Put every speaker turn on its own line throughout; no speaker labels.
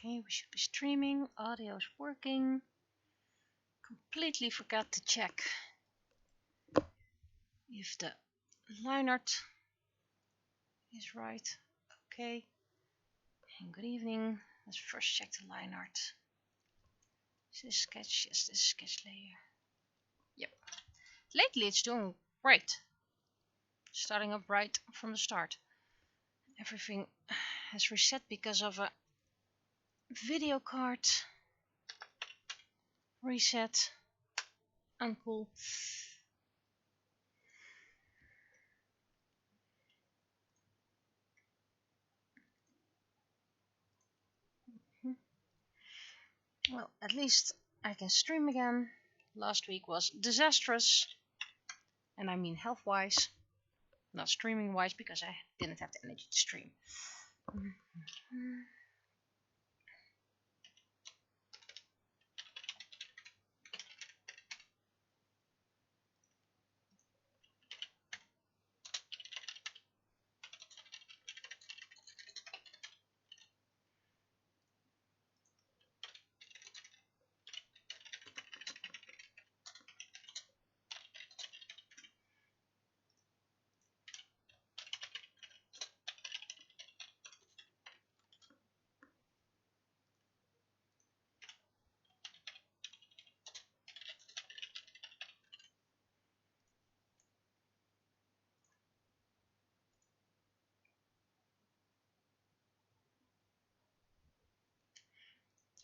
Okay, we should be streaming. Audio is working. Completely forgot to check if the line art is right. Okay. And good evening. Let's first check the line art. Is this sketch? Yes, this is sketch layer. Yep. Lately it's doing right. Starting up right from the start. Everything has reset because of a video card reset. Uncool. Well, at least I can stream again. Last week was disastrous. And I mean health-wise. Not streaming-wise, because I didn't have the energy to stream.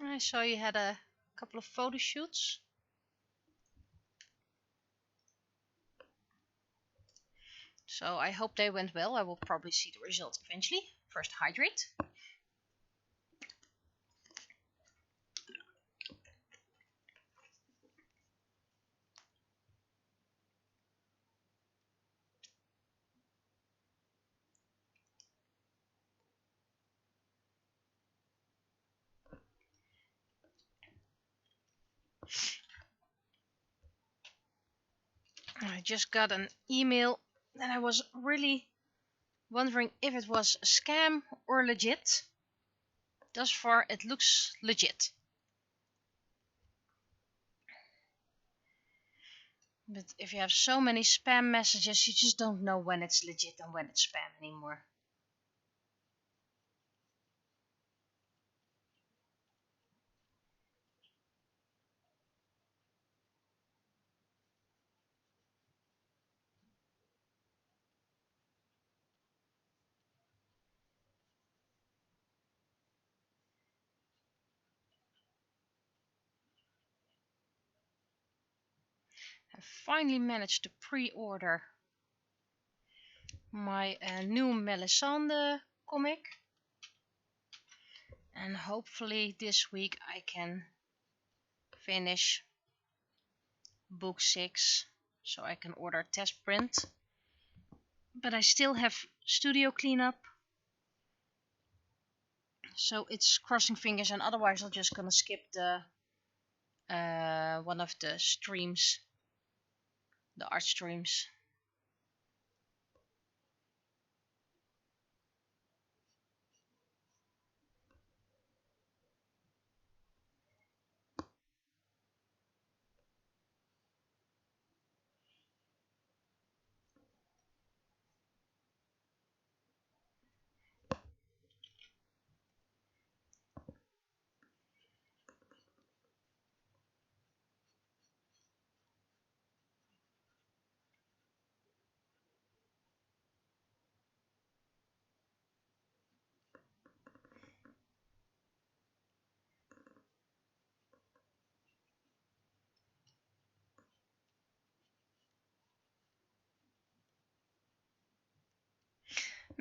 I saw you had a couple of photo shoots. So I hope they went well. I will probably see the results eventually. First hydrate. I just got an email and I was really wondering if it was a scam or legit. Thus far it looks legit. But if you have so many spam messages, you just don't know when it's legit and when it's spam anymore. I finally managed to pre-order my new Melisande comic. And hopefully this week I can finish book 6 so I can order test print. But I still have studio cleanup. So it's crossing fingers, and otherwise I'm just gonna skip the one of the streams, the art streams.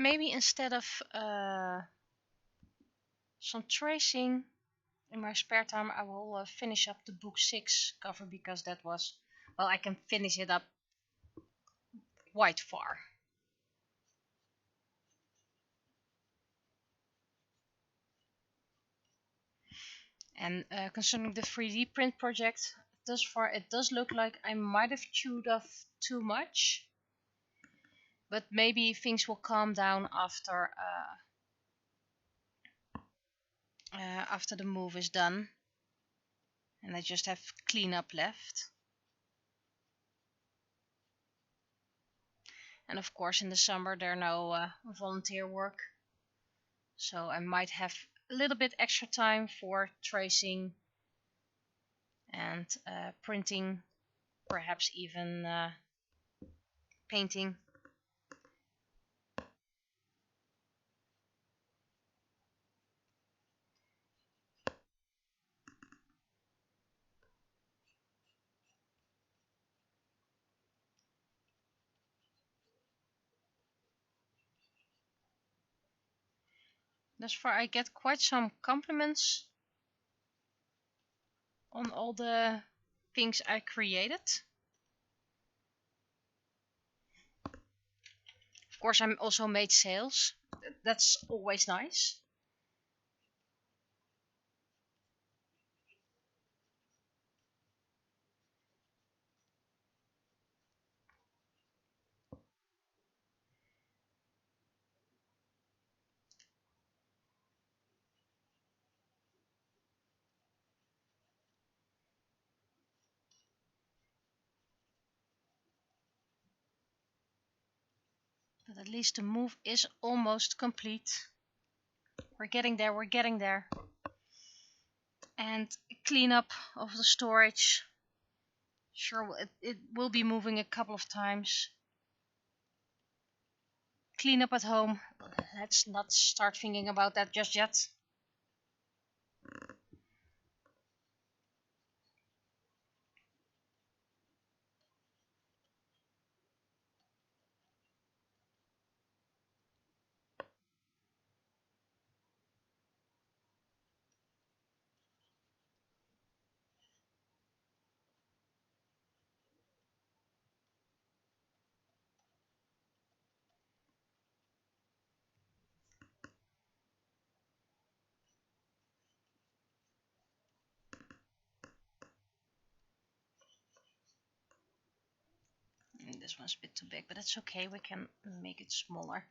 Maybe instead of some tracing in my spare time, I will finish up the book 6 cover, because that was, well, I can finish it up quite far. And concerning the 3D print project, thus far it does look like I might have chewed off too much. But maybe things will calm down after after the move is done. And I just have cleanup left. And of course in the summer there are no volunteer work. So I might have a little bit extra time for tracing and printing, perhaps even painting. Thus far I get quite some compliments on all the things I created. Of course I also made sales. That's always nice. But at least the move is almost complete. We're getting there, we're getting there. And cleanup of the storage. Sure, it will be moving a couple of times. Clean up at home. Let's not start thinking about that just yet. This one's a bit too big, but that's okay. We can make it smaller.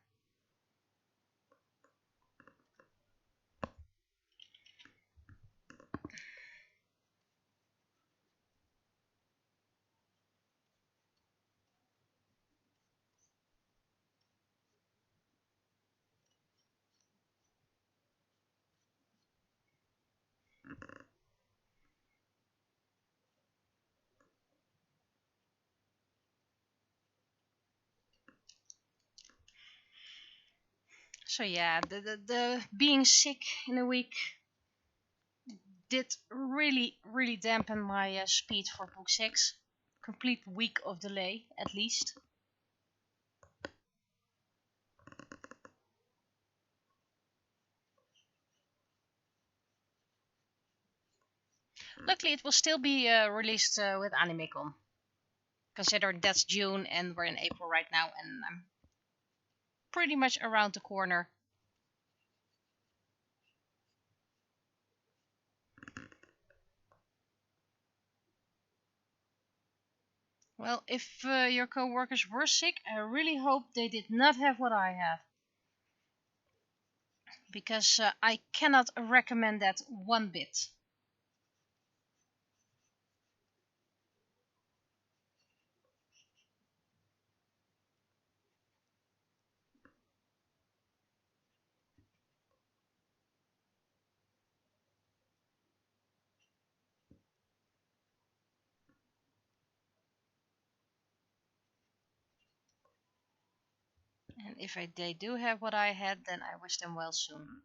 So yeah, the being sick in a week did really dampen my speed for book 6. Complete week of delay at least. Luckily it will still be released with Animecon. Considering that's June and we're in April right now, and I'm pretty much around the corner. Well, if your co-workers were sick, I really hope they did not have what I have. Because I cannot recommend that one bit. And if they do have what I had, then I wish them well soon.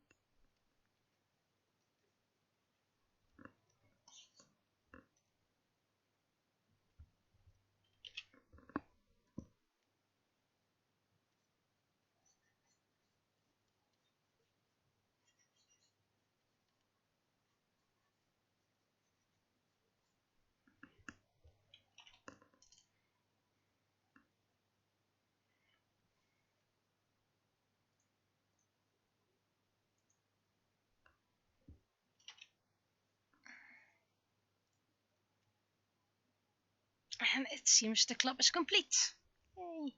And it seems the club is complete. Yay.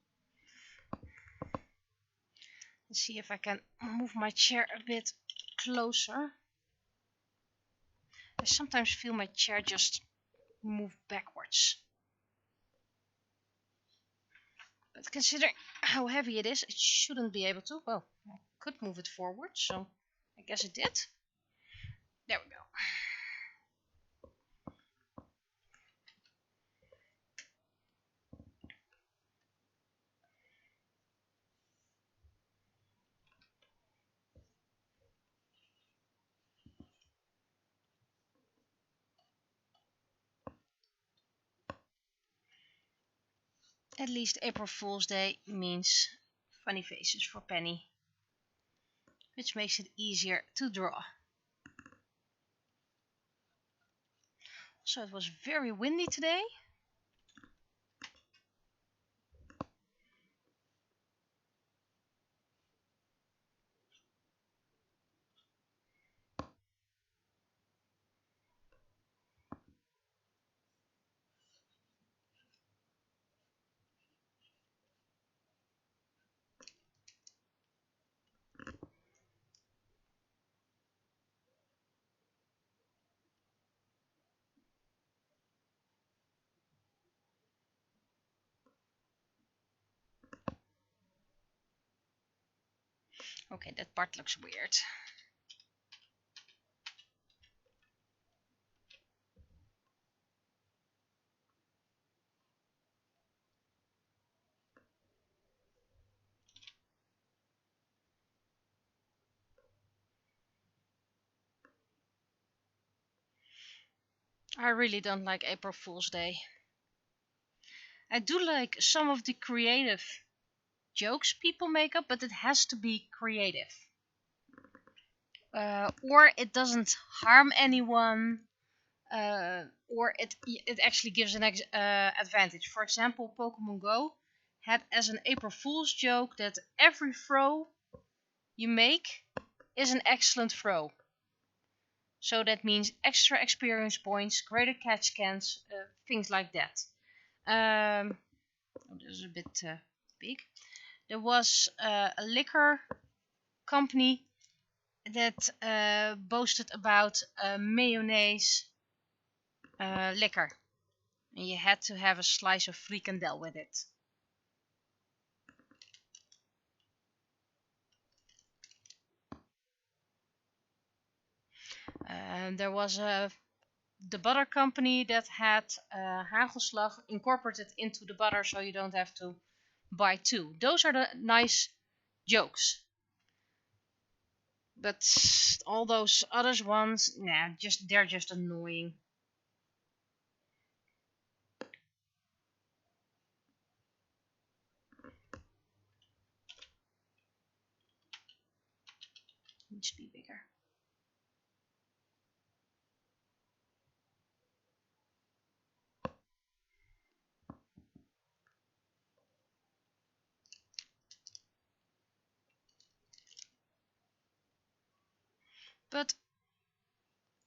Let's see if I can move my chair a bit closer. I sometimes feel my chair just move backwards. But considering how heavy it is, it shouldn't be able to. Well, I could move it forward, so I guess it did. There we go. At least April Fool's Day means funny faces for Penny, which makes it easier to draw. So it was very windy today. Okay, that part looks weird. I really don't like April Fool's Day. I do like some of the creative jokes people make up, but it has to be creative. Or it doesn't harm anyone, or it actually gives an advantage. For example, Pokemon Go had as an April Fool's joke that every throw you make is an excellent throw. So that means extra experience points, greater catch scans, things like that. Oh, this is a bit big. There was a liquor company that boasted about mayonnaise liquor. And you had to have a slice of frikandel with it. There was the butter company that had hagelslag incorporated into the butter, so you don't have to buy two. Those are the nice jokes. But all those other ones, nah, they're just annoying. Needs to be bigger. But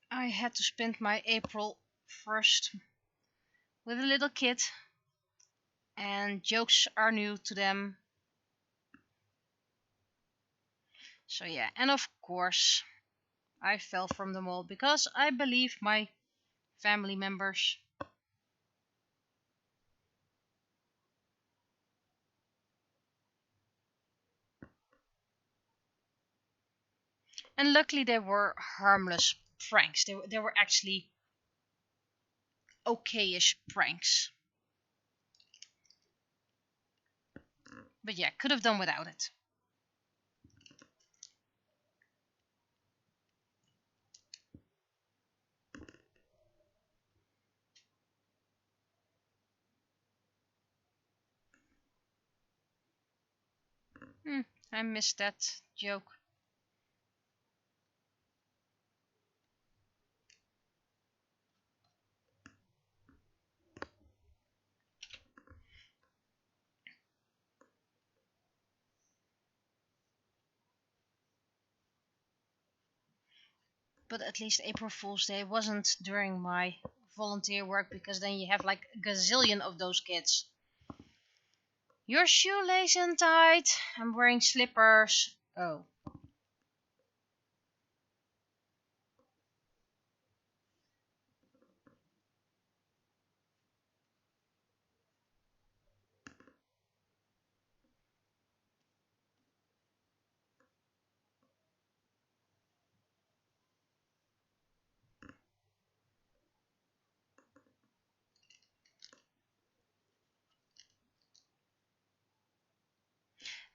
I had to spend my April 1st with a little kid, and jokes are new to them. So yeah, and of course I fell from them all because I believe my family members. And luckily they were harmless pranks. They were actually okayish pranks. But yeah, could have done without it. I missed that joke. But at least April Fool's Day wasn't during my volunteer work, because then you have like a gazillion of those kids. Your shoelace untied. I'm wearing slippers. Oh.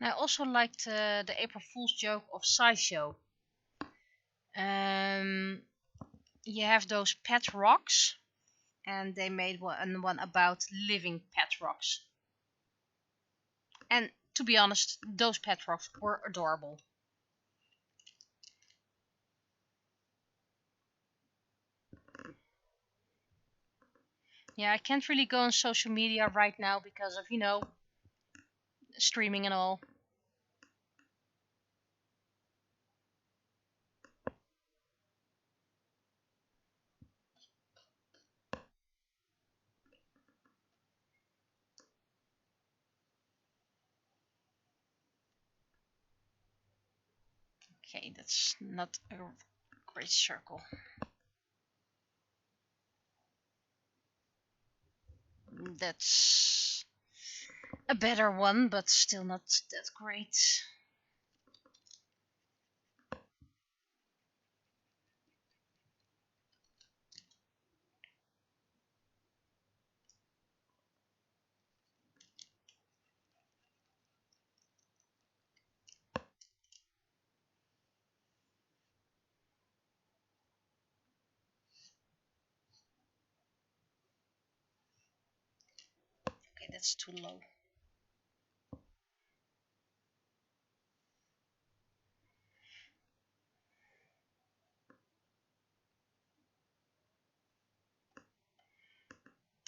And I also liked the April Fool's joke of SciShow. You have those pet rocks, and they made one about living pet rocks. And to be honest, those pet rocks were adorable. Yeah, I can't really go on social media right now because of, streaming and all. Okay, that's not a great circle. That's a better one, but still not that great. Okay, that's too low.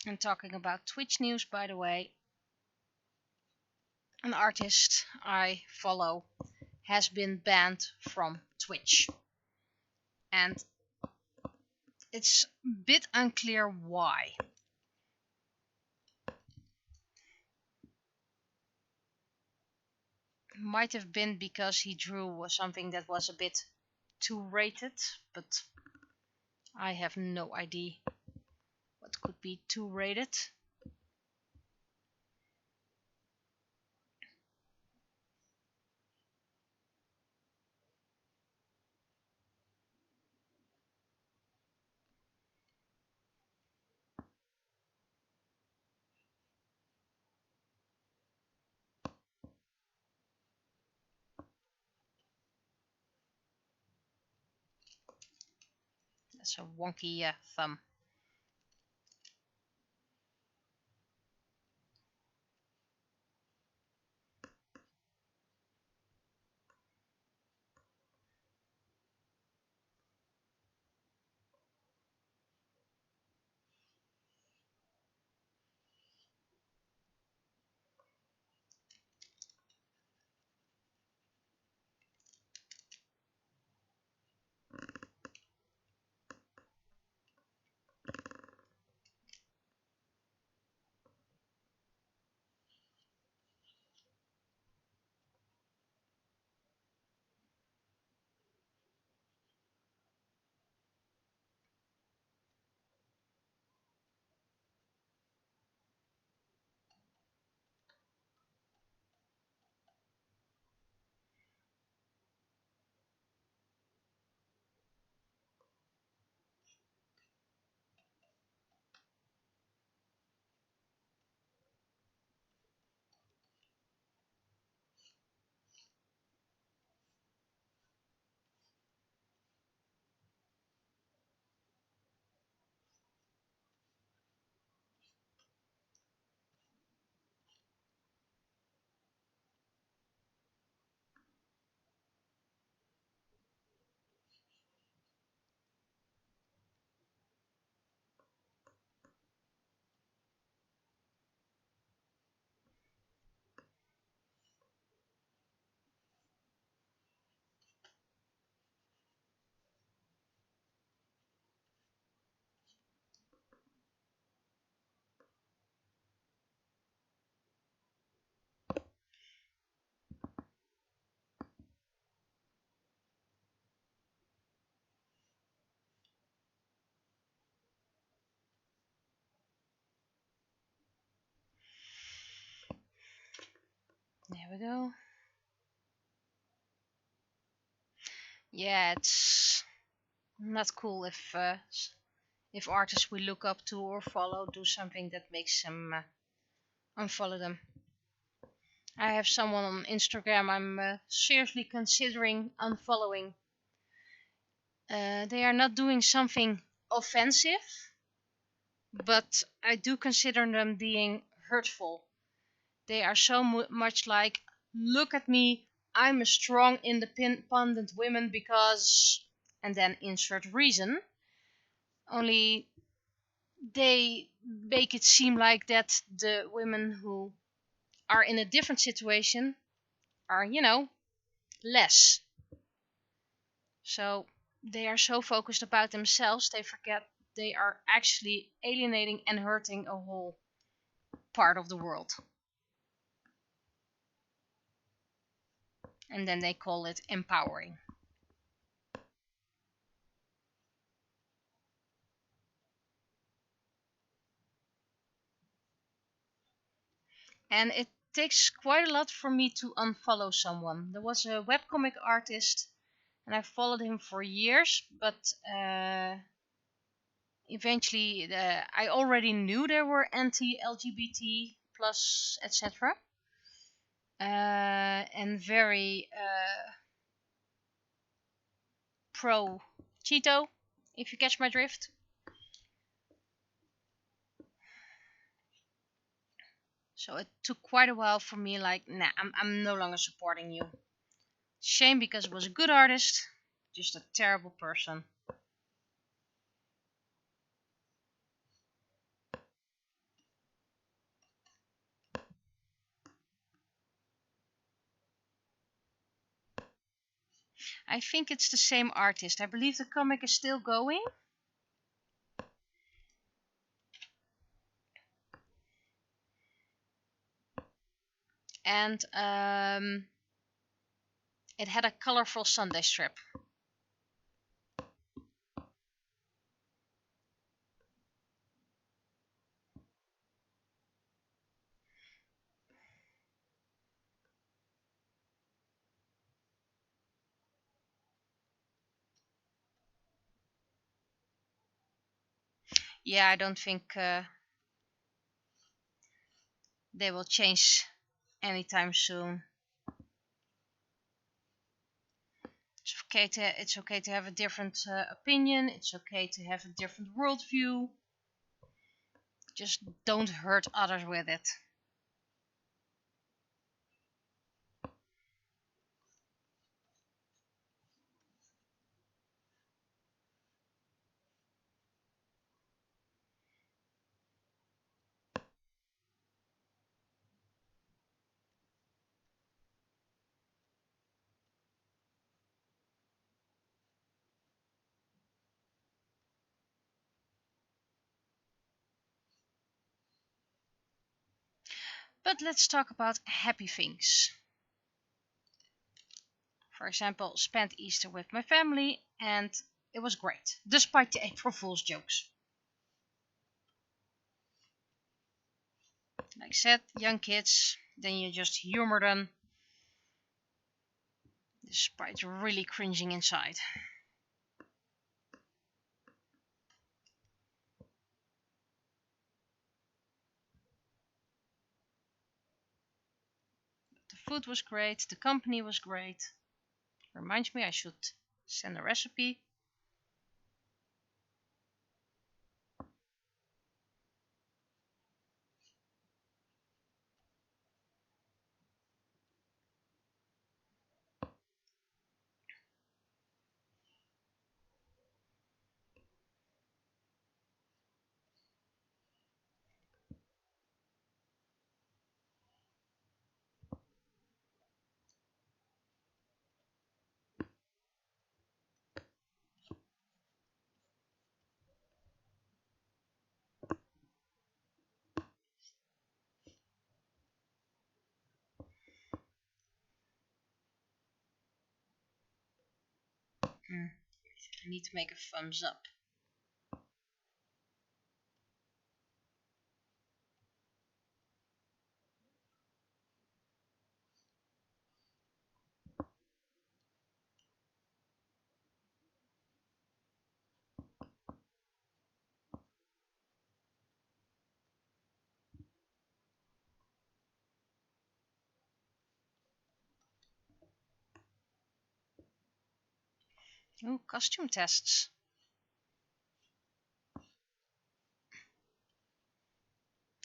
And talking about Twitch news, by the way, an artist I follow has been banned from Twitch. And it's a bit unclear why. Might have been because he drew something that was a bit too rated, but I have no idea what could be too rated. That's a wonky thumb. There we go. Yeah, it's not cool if artists we look up to or follow do something that makes them unfollow them. I have someone on Instagram I'm seriously considering unfollowing. They are not doing something offensive, but I do consider them being hurtful. They are so much like, look at me, I'm a strong, independent woman because, and then insert reason. Only they make it seem like that the women who are in a different situation are, less. So they are so focused about themselves, they forget they are actually alienating and hurting a whole part of the world. And then they call it empowering. And it takes quite a lot for me to unfollow someone. There was a webcomic artist and I followed him for years, but eventually I already knew there were anti-LGBT plus etc. And very pro Cheeto, if you catch my drift. So it took quite a while for me, like, nah, I'm no longer supporting you. Shame, because it was a good artist, just a terrible person. I think it's the same artist. I believe the comic is still going. And it had a colorful Sunday strip. Yeah, I don't think they will change anytime soon. It's okay to have a different opinion. It's okay to have a different worldview. Just don't hurt others with it. But let's talk about happy things. For example, spent Easter with my family and it was great, despite the April Fool's jokes. Like I said, young kids, then you just humor them, despite really cringing inside. The food was great, the company was great. Reminds me, I should send a recipe. I need to make a thumbs up. Ooh, costume tests.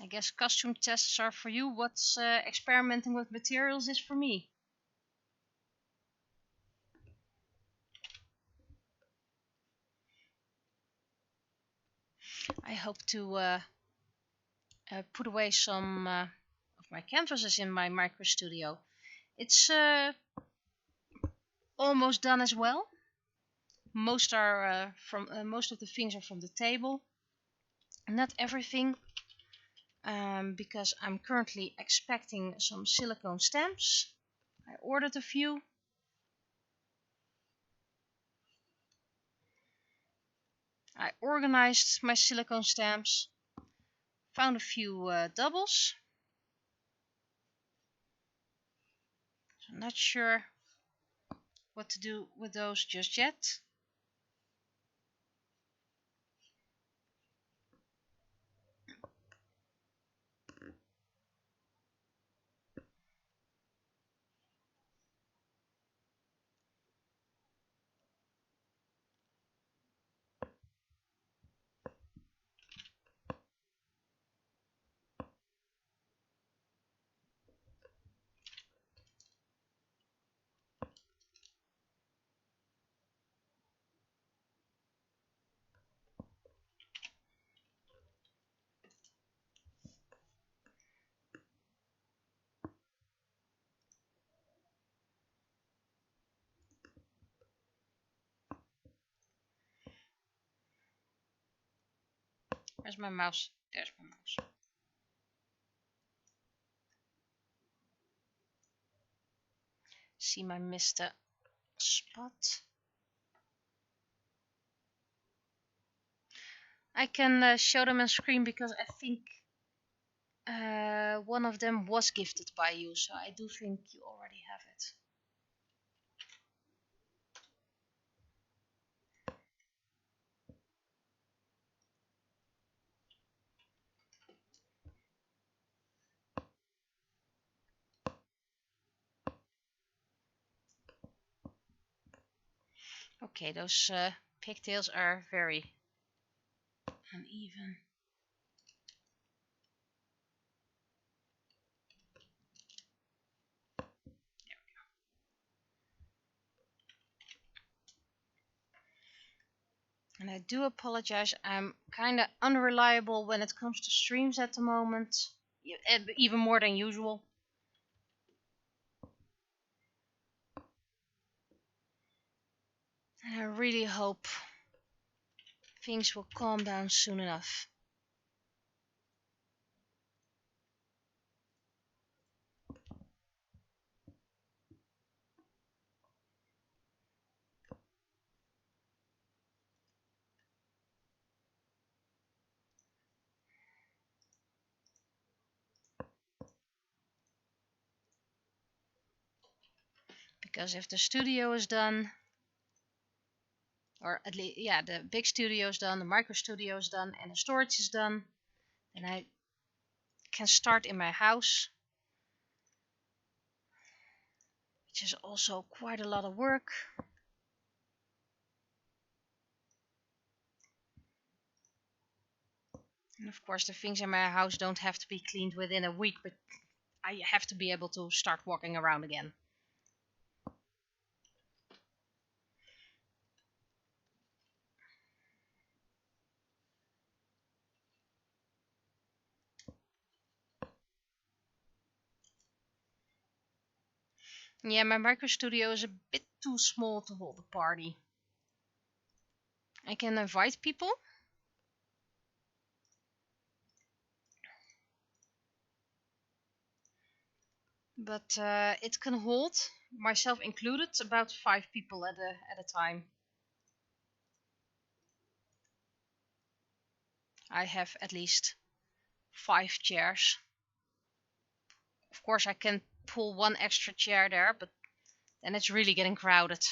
I guess costume tests are for you what's experimenting with materials is for me. I hope to put away some of my canvases in my micro studio. It's almost done as well. Most are most of the things are from the table. Not everything, because I'm currently expecting some silicone stamps. I ordered a few. I organized my silicone stamps. Found a few doubles. So I'm not sure what to do with those just yet. Where's my mouse? There's my mouse. See my missed spot. I can show them on screen because I think one of them was gifted by you, so I do think you already have it. Okay, those pigtails are very uneven. There we go. And I do apologize, I'm kind of unreliable when it comes to streams at the moment, even more than usual. And I really hope things will calm down soon enough. Because if the studio is done, or at least, yeah, the big studio is done, the micro studio is done, and the storage is done, then I can start in my house, which is also quite a lot of work. And of course, the things in my house don't have to be cleaned within a week, but I have to be able to start walking around again. Yeah, my micro studio is a bit too small to hold a party. I can invite people, but it can hold, myself included, about 5 people at a time. I have at least 5 chairs. Of course, I can pull one extra chair there, but then it's really getting crowded.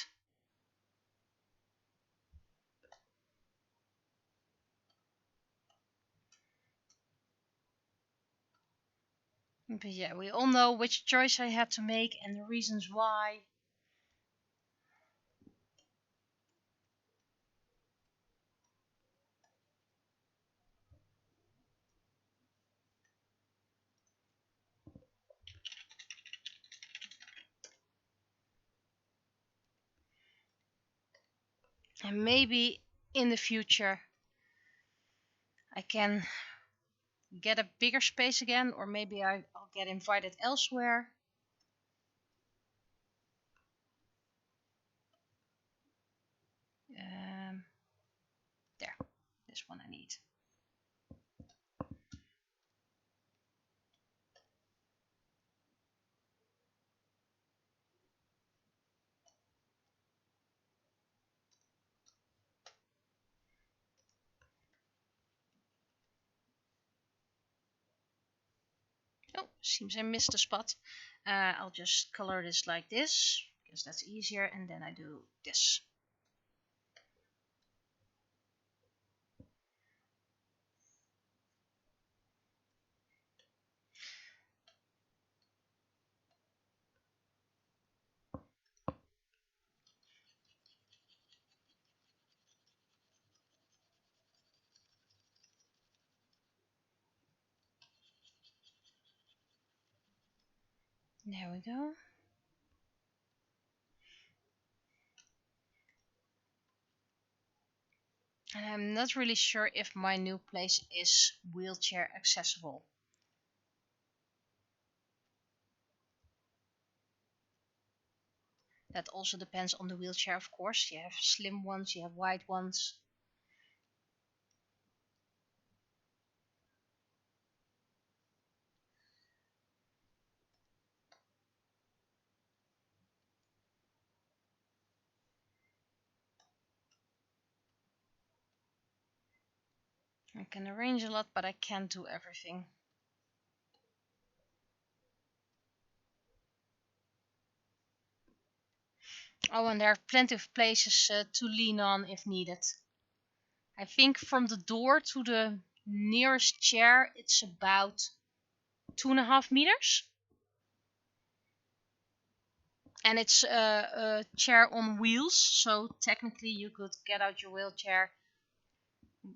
But yeah, we all know which choice I had to make and the reasons why. And maybe in the future I can get a bigger space again, or maybe I'll get invited elsewhere. There, this one I need. Oh, seems I missed a spot. I'll just color this like this, because that's easier, and then I do this. There we go. And I'm not really sure if my new place is wheelchair accessible. That also depends on the wheelchair, of course. You have slim ones, you have wide ones. I can arrange a lot, but I can't do everything. Oh, and there are plenty of places to lean on if needed. I think from the door to the nearest chair, it's about 2.5 meters. And it's a chair on wheels, so technically you could get out your wheelchair,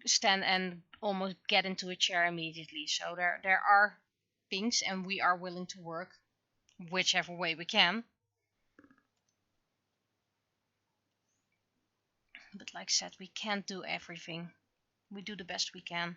stand, and almost get into a chair immediately. So there are things, and we are willing to work whichever way we can. But like I said, we can't do everything. We do the best we can.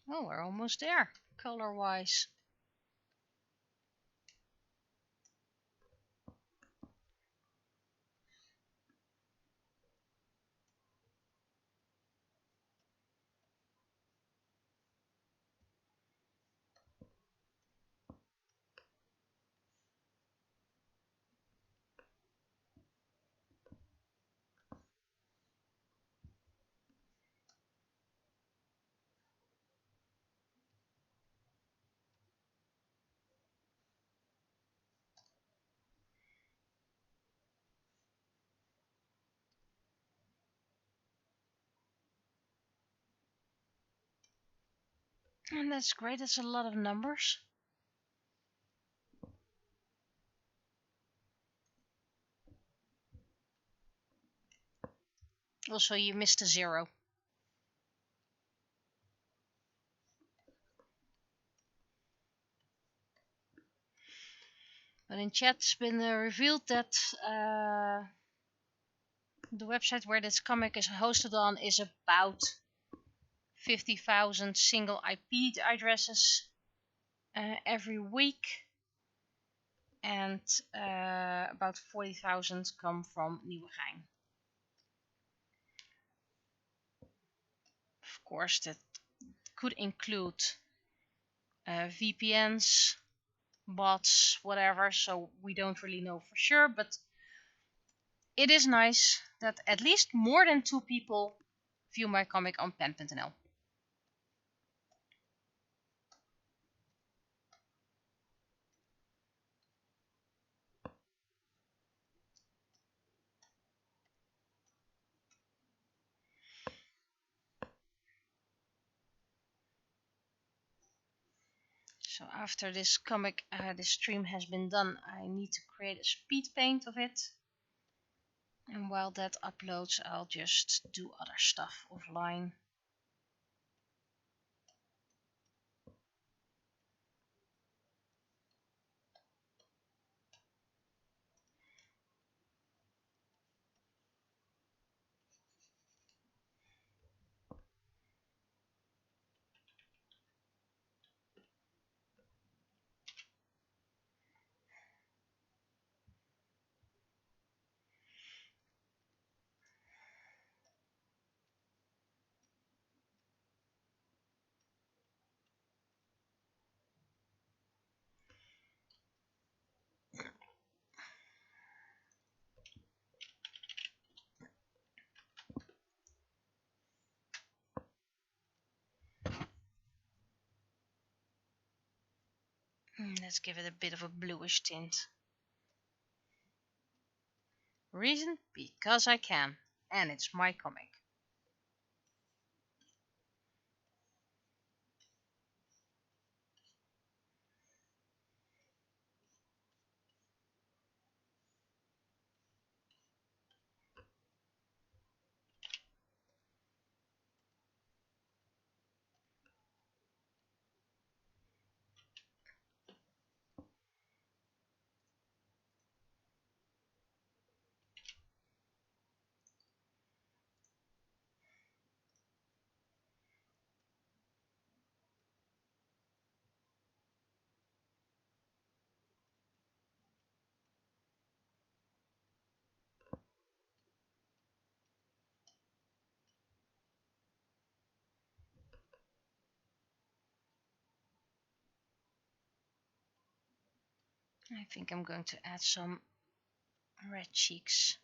Oh, we're almost there, color-wise. And that's great, that's a lot of numbers. Also, you missed a 0. But in chat it's been revealed that the website where this comic is hosted on is about 50,000 single IP addresses every week, and about 40,000 come from Nieuwegein. Of course, that could include VPNs, bots, whatever, so we don't really know for sure, but it is nice that at least more than 2 people view my comic on pen.nl. So after this comic, this stream has been done, I need to create a speed paint of it. And while that uploads, I'll just do other stuff offline. Let's give it a bit of a bluish tint. Reason? Because I can. And it's my comic. I think I'm going to add some red cheeks.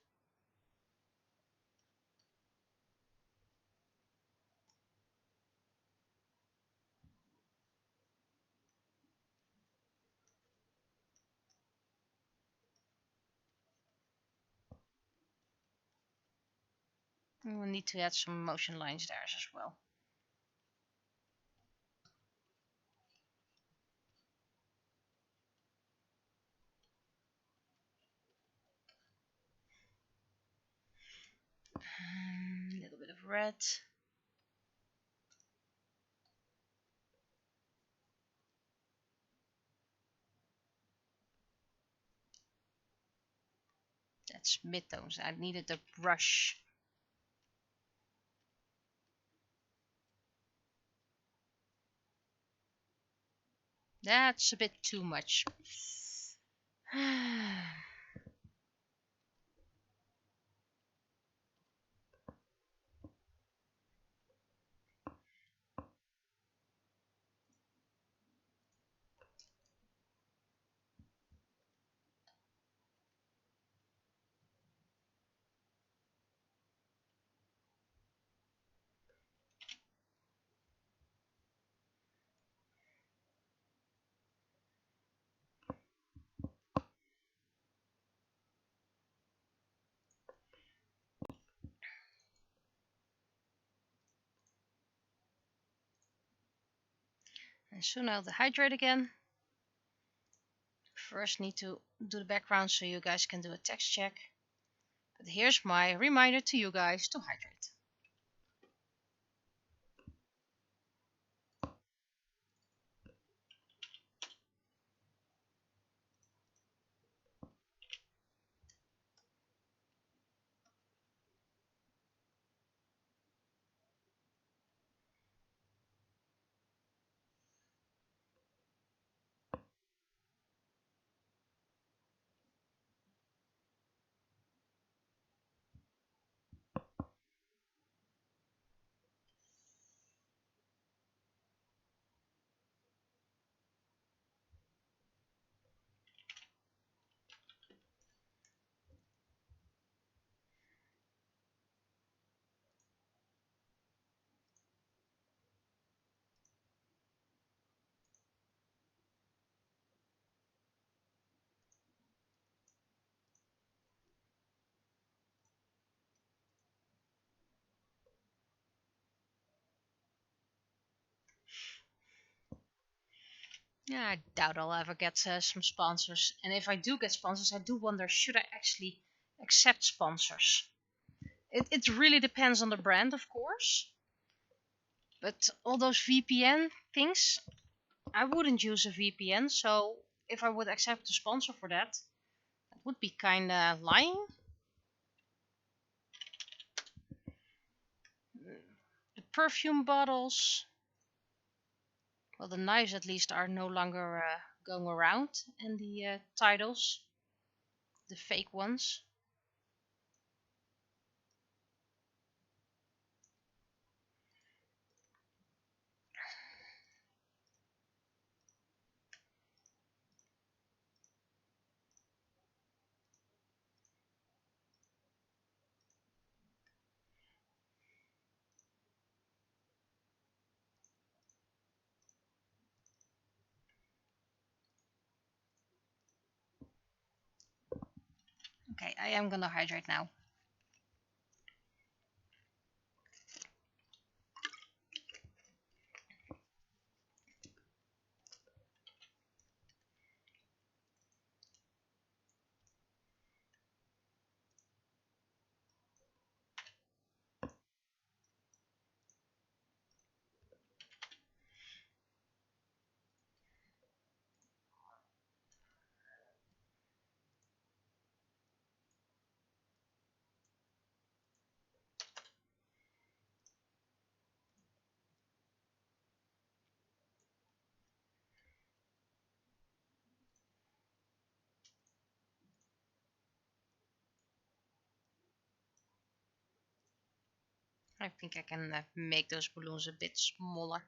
We'll need to add some motion lines there as well. A little bit of red. That's midtones. I needed a brush. That's a bit too much. And soon I'll dehydrate again. First need to do the background so you guys can do a text check. But here's my reminder to you guys to hydrate. Yeah, I doubt I'll ever get some sponsors. And if I do get sponsors, I do wonder, should I actually accept sponsors? It really depends on the brand, of course. But all those VPN things, I wouldn't use a VPN. So if I would accept a sponsor for that, that would be kind of lying. The perfume bottles, well, the knives at least are no longer going around, and the titles, the fake ones. Okay, I am gonna hydrate now. I think I can make those balloons a bit smaller.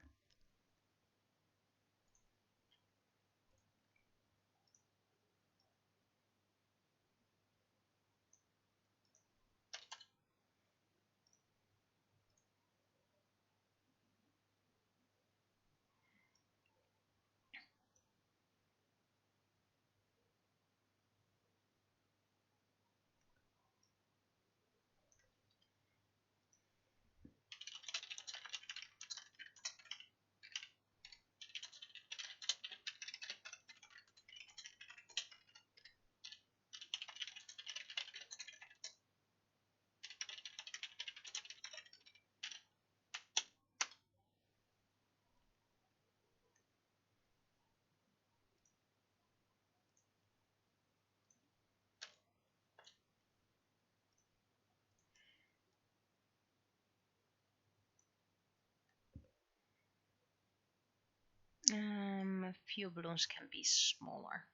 A few balloons can be smaller.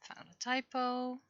Found a typo.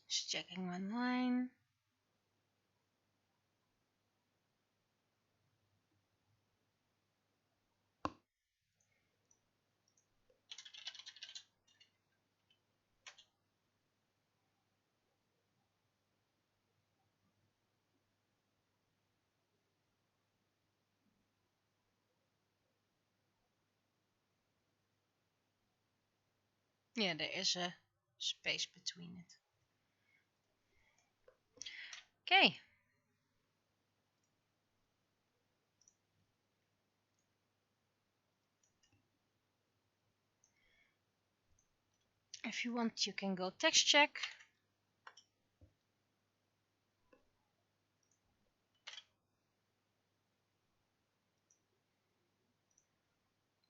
Just checking one line. Yeah, there is a space between it. Okay. If you want, you can go text check.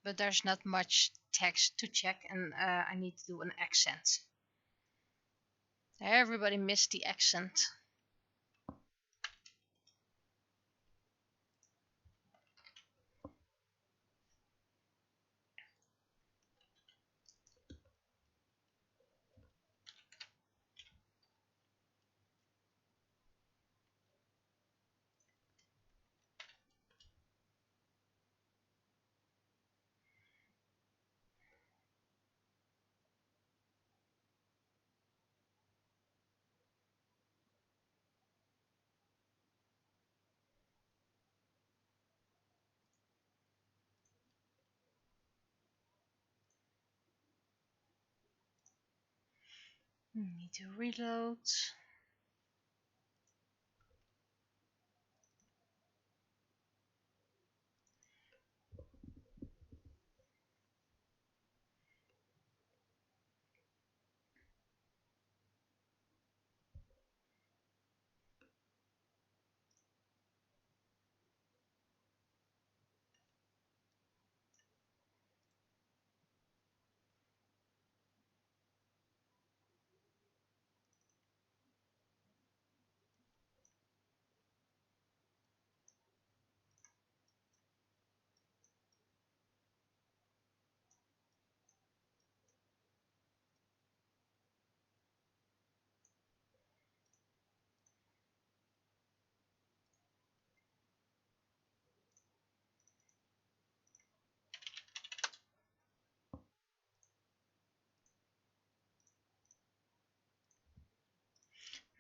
But there's not much text to check, and I need to do an accent. Everybody missed the accent. Need to reload.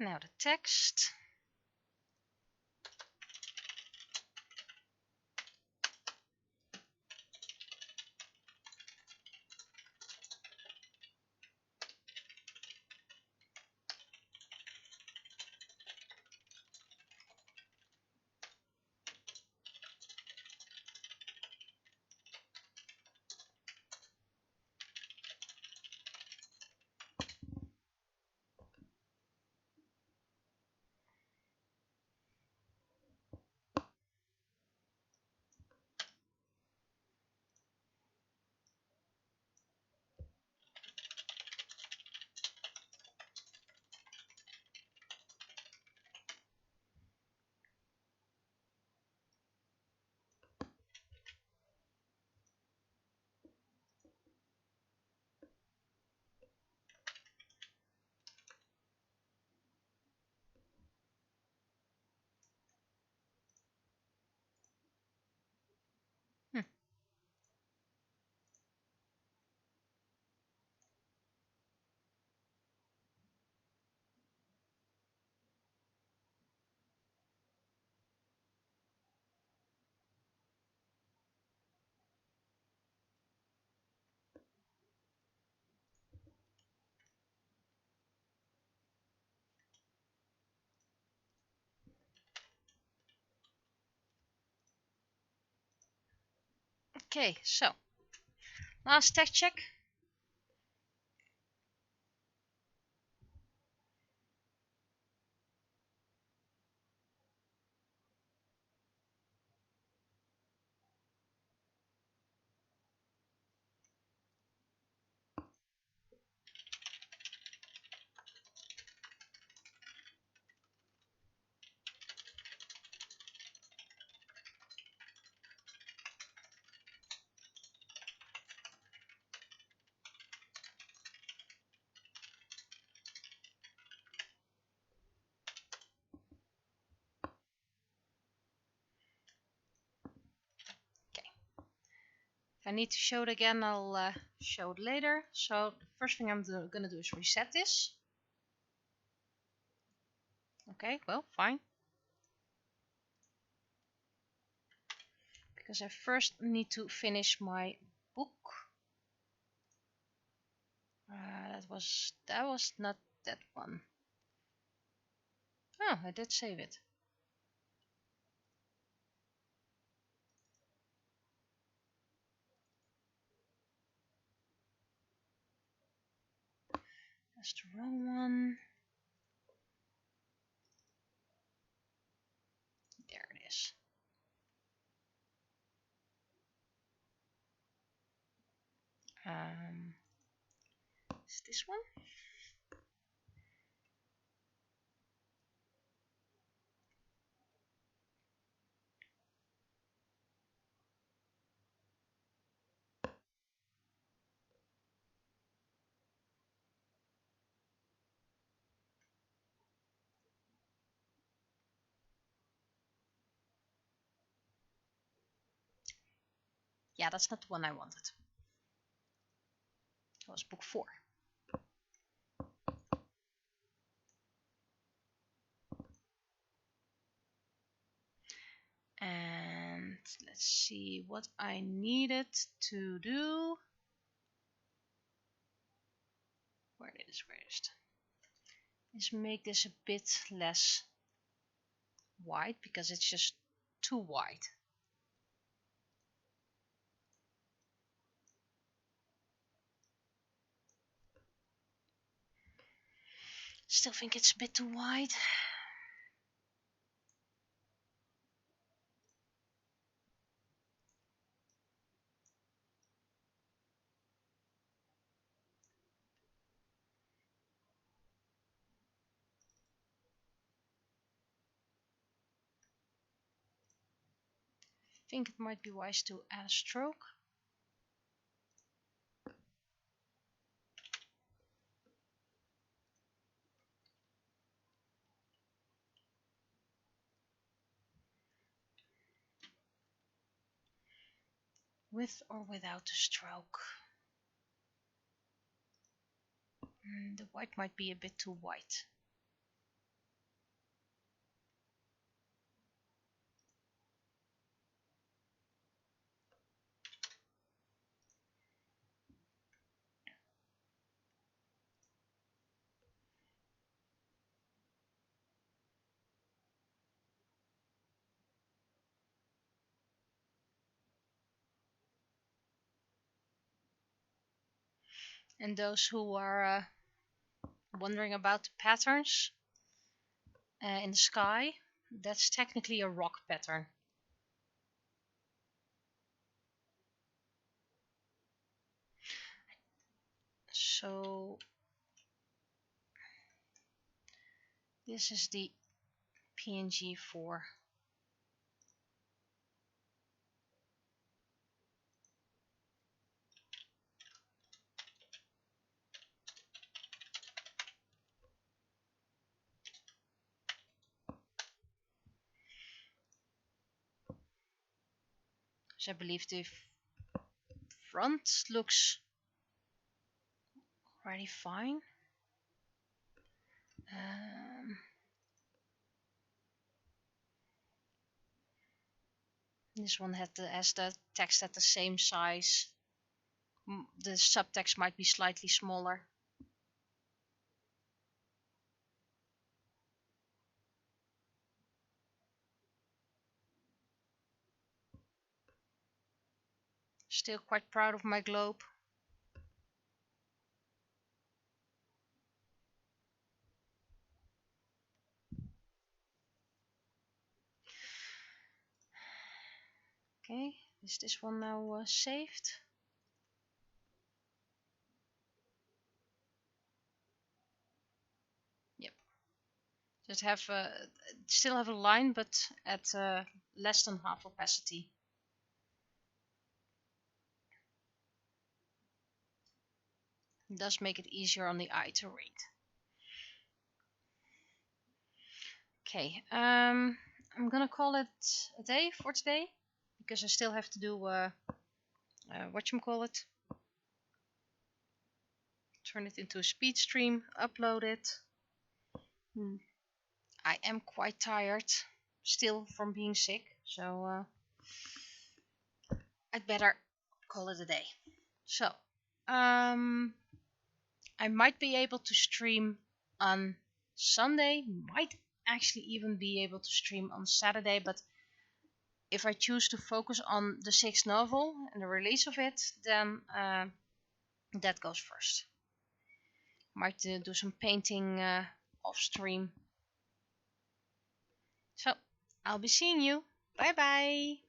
Now the text. Hmm. Okay, so last text check. If I need to show it again, I'll show it later. So the first thing I'm going to do is reset this. Okay, well, fine. Because I first need to finish my book. That was not that one. Oh, I did save it. That's the wrong one. There it is. Is this one? Yeah, that's not the one I wanted. That was book 4. And let's see what I needed to do. Where is it? Is make this a bit less wide because it's just too wide. Still think it's a bit too wide. I think it might be wise to add a stroke. With or without the stroke. The white might be a bit too white. And those who are wondering about the patterns in the sky, that's technically a rock pattern. So this is the PNG for so I believe the front looks already fine. This one has the text at the same size. The subtext might be slightly smaller. Still quite proud of my globe. Okay, is this one now saved? Yep. Just have still have a line, but at less than half opacity. It does make it easier on the eye to read. Okay, I'm gonna call it a day for today because I still have to do whatchamacallit, turn it into a speed stream, upload it. I am quite tired still from being sick, so I'd better call it a day. So I might be able to stream on Sunday, might actually even be able to stream on Saturday, but if I choose to focus on the 6th novel and the release of it, then that goes first. Might do some painting off stream. So I'll be seeing you. Bye bye.